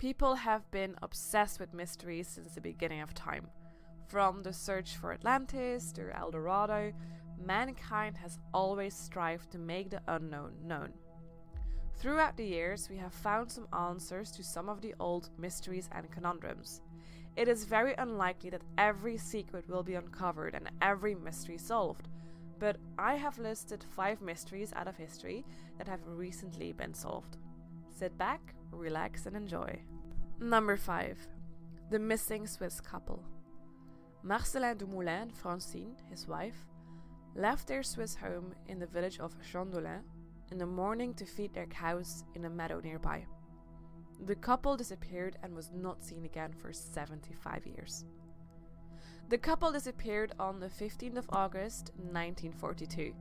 People have been obsessed with mysteries since the beginning of time. From the search for Atlantis to El Dorado, mankind has always strived to make the unknown known. Throughout the years, we have found some answers to some of the old mysteries and conundrums. It is very unlikely that every secret will be uncovered and every mystery solved, but I have listed 5 mysteries out of history that have recently been solved. Sit back, relax, and enjoy. Number 5. The missing Swiss couple. Marcelin Dumoulin and Francine, his wife, left their Swiss home in the village of Chandelin in the morning to feed their cows in a meadow nearby. The couple disappeared and was not seen again for 75 years. The couple disappeared on the 15th of August 1942.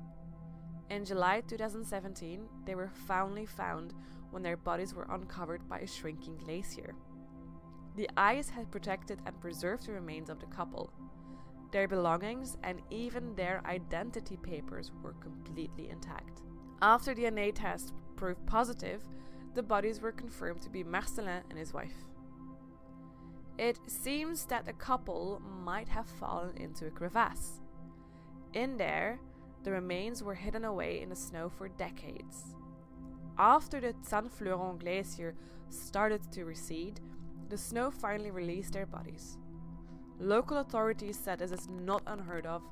In July 2017, they were finally found when their bodies were uncovered by a shrinking glacier. The ice had protected and preserved the remains of the couple. Their belongings and even their identity papers were completely intact. After the DNA test proved positive, the bodies were confirmed to be Marcelin and his wife. It seems that the couple might have fallen into a crevasse. In there, the remains were hidden away in the snow for decades. After the Saint-Fleuron glacier started to recede, the snow finally released their bodies. Local authorities said this is not unheard of,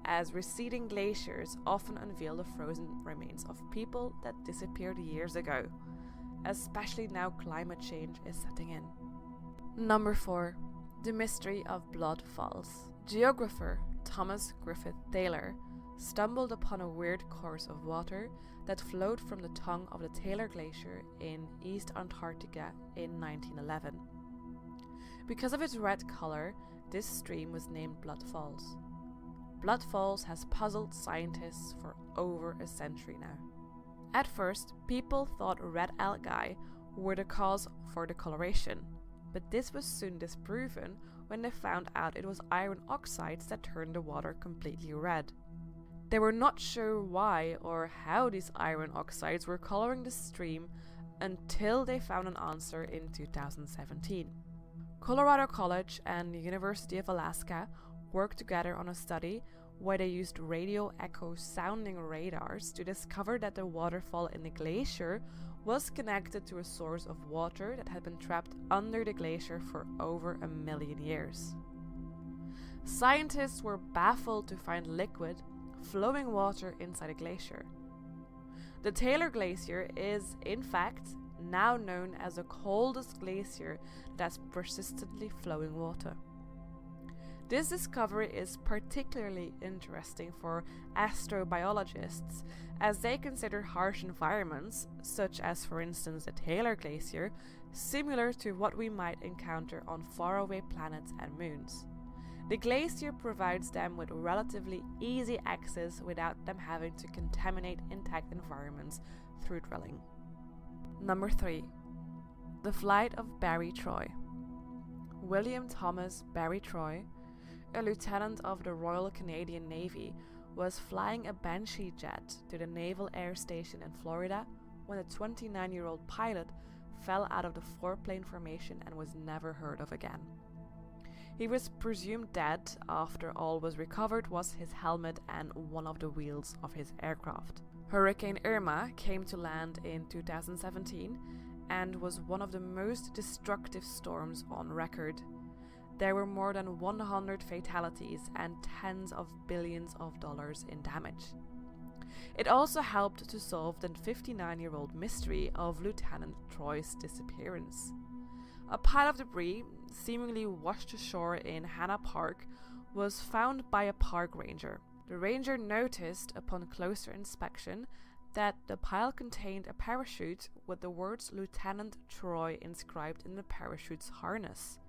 as receding glaciers often unveil the frozen remains of people that disappeared years ago, especially now climate change is setting in. Number 4. The mystery of Blood Falls. Geographer Thomas Griffith Taylor stumbled upon a weird course of water that flowed from the tongue of the Taylor Glacier in East Antarctica in 1911. Because of its red color, this stream was named Blood Falls. Blood Falls has puzzled scientists for over a century now. At first, people thought red algae were the cause for the coloration, but this was soon disproven when they found out it was iron oxides that turned the water completely red. They were not sure why or how these iron oxides were coloring the stream until they found an answer in 2017. Colorado College and the University of Alaska worked together on a study where they used radio echo sounding radars to discover that the waterfall in the glacier was connected to a source of water that had been trapped under the glacier for over 1 million years. Scientists were baffled to find liquid, flowing water inside a glacier. The Taylor Glacier is, in fact, now known as the coldest glacier that has persistently flowing water. This discovery is particularly interesting for astrobiologists, as they consider harsh environments, such as for instance the Taylor Glacier, similar to what we might encounter on faraway planets and moons. The glacier provides them with relatively easy access without them having to contaminate intact environments through drilling. Number 3. The flight of Barry Troy. William Thomas Barry Troy, a lieutenant of the Royal Canadian Navy, was flying a Banshee jet to the Naval Air Station in Florida when a 29-year-old pilot fell out of the four-plane formation and was never heard of again. He was presumed dead after all was recovered was his helmet and one of the wheels of his aircraft. Hurricane Irma came to land in 2017 and was one of the most destructive storms on record. There were more than 100 fatalities and tens of billions of dollars in damage. It also helped to solve the 59-year-old mystery of Lieutenant Troy's disappearance. A pile of debris, seemingly washed ashore in Hanna Park, was found by a park ranger. The ranger noticed upon closer inspection that the pile contained a parachute with the words Lieutenant Troy inscribed in the parachute's harness.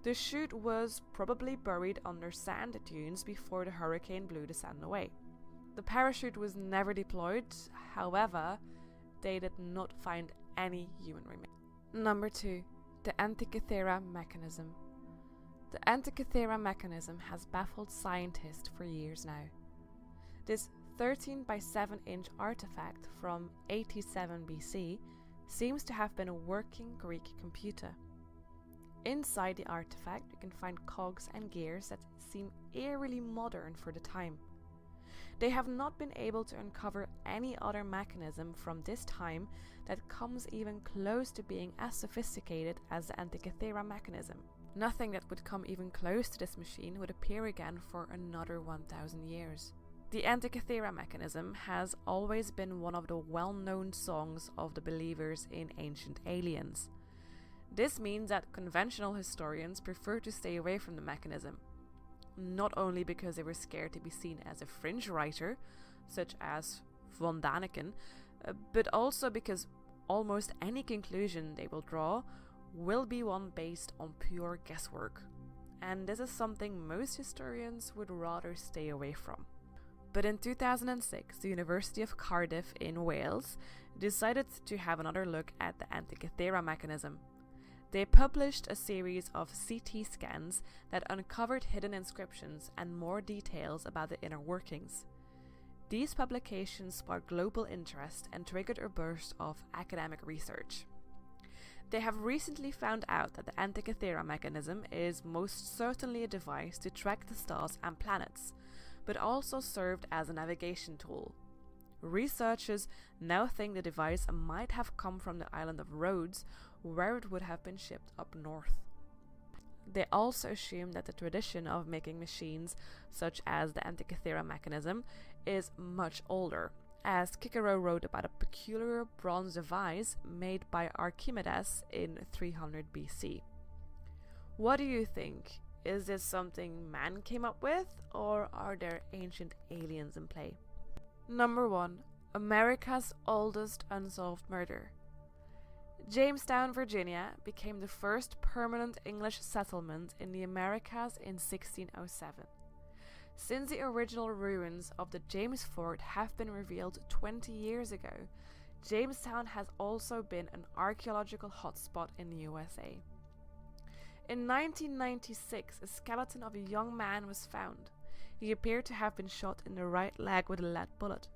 The chute was probably buried under sand dunes before the hurricane blew the sand away. The parachute was never deployed, however, they did not find any human remains. Number 2. The Antikythera Mechanism. The Antikythera Mechanism has baffled scientists for years now. This 13 by 7 inch artifact from 87 BC seems to have been a working Greek computer. Inside the artifact, you can find cogs and gears that seem eerily modern for the time. They have not been able to uncover any other mechanism from this time that comes even close to being as sophisticated as the Antikythera Mechanism. Nothing that would come even close to this machine would appear again for another 1000 years. The Antikythera Mechanism has always been one of the well-known songs of the believers in ancient aliens. This means that conventional historians prefer to stay away from the mechanism, not only because they were scared to be seen as a fringe writer, such as von Daniken, but also because almost any conclusion they will draw will be one based on pure guesswork, and this is something most historians would rather stay away from. But in 2006, the University of Cardiff in Wales decided to have another look at the Antikythera Mechanism. They published a series of CT scans that uncovered hidden inscriptions and more details about the inner workings. These publications sparked global interest and triggered a burst of academic research. They have recently found out that the Antikythera Mechanism is most certainly a device to track the stars and planets, but also served as a navigation tool. Researchers now think the device might have come from the island of Rhodes, where it would have been shipped up north. They also assume that the tradition of making machines such as the Antikythera Mechanism is much older, as Cicero wrote about a peculiar bronze device made by Archimedes in 300 BC. What do you think? Is this something man came up with, or are there ancient aliens in play? Number 1. America's oldest unsolved murder. Jamestown, Virginia became the first permanent English settlement in the Americas in 1607. Since the original ruins of the James Fort have been revealed 20 years ago, Jamestown has also been an archaeological hotspot in the USA. In 1996, a skeleton of a young man was found. He appeared to have been shot in the right leg with a lead bullet.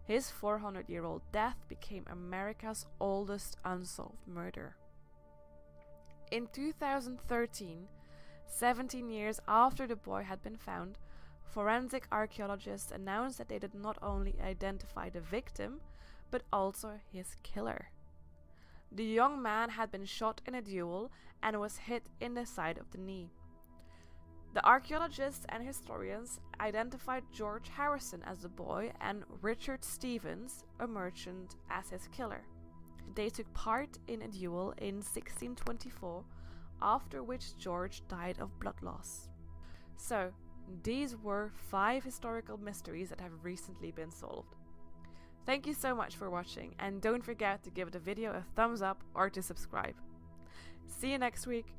His 400-year-old death became America's oldest unsolved murder. In 2013, 17 years after the boy had been found, forensic archaeologists announced that they did not only identify the victim, but also his killer. The young man had been shot in a duel and was hit in the side of the knee. The archaeologists and historians identified George Harrison as the boy and Richard Stevens, a merchant, as his killer. They took part in a duel in 1624, after which George died of blood loss. So, these were 5 historical mysteries that have recently been solved. Thank you so much for watching, and don't forget to give the video a thumbs up or to subscribe. See you next week!